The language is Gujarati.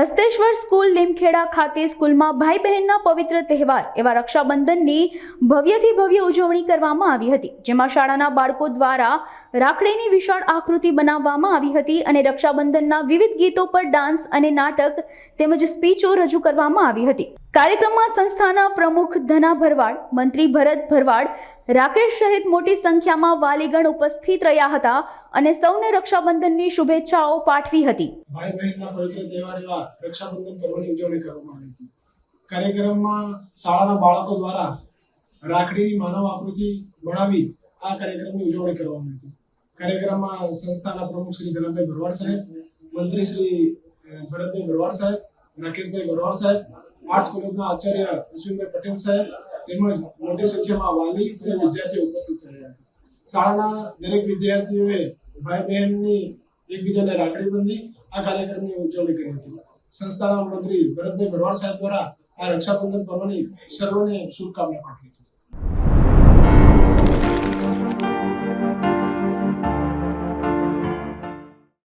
હસ્તેશ્વર સ્કૂલ લીમખેડા ખાતે સ્કૂલમાં ભાઈ બહેનના પવિત્ર તહેવાર એવા રક્ષાબંધનની ભવ્યથી ભવ્ય ઉજવણી કરવામાં આવી હતી, જેમાં શાળાના બાળકો દ્વારા રાખડીની વિશાળ આકૃતિ બનાવવામાં આવી હતી અને રક્ષાબંધનના વિવિધ ગીતો પર ડાન્સ અને નાટક તેમજ સ્પીચો રજૂ કરવામાં આવી હતી। કાર્યક્રમમાં સંસ્થાના પ્રમુખ ધના ભરવાડ, મંત્રી ભરત ભરવાડ, રાકેશ સહિત મોટી સંખ્યામાં વાલીગણ ઉપસ્થિત રહ્યા હતા અને સૌને રક્ષાબંધનની શુભેચ્છાઓ પાઠવી હતી। ભાઈ બહેનના પવિત્ર તહેવાર એવા રક્ષાબંધન પર્વની ઉજવણી કરવામાં આવી હતી। કાર્યક્રમમાં શાળાના બાળકો દ્વારા રાખડીની માનવ આકૃતિ બનાવી આ કાર્યક્રમની ઉજવણી કરવામાં આવી હતી। કાર્યક્રમમાં સંસ્થાના પ્રમુખ શ્રી ધનાભાઈ ભરવાડ સાહેબ, મંત્રી શ્રી ભરતભાઈ ભરવાડ સાહેબ, રાકેશભાઈ ભરવાડ સાહેબ, આર્ટ્સ કોલેજના આચાર્ય અશ્વિનભાઈ પટેલ સાહેબ તેમજ મોટી સંખ્યામાં વાલી અને વિદ્યાર્થીઓ ઉપસ્થિત રહ્યા હતા। શાળાના દરેક વિદ્યાર્થીઓએ ભાઈ બહેનની એકબીજાને રાખડી બાંધી આ કાર્યક્રમની ઉજવણી કરી હતી। સંસ્થાના મંત્રી ભરતભાઈ ભરવાડ સાહેબ દ્વારા આ રક્ષાબંધન પર્વની સર્વને શુભકામના પાઠવી હતી।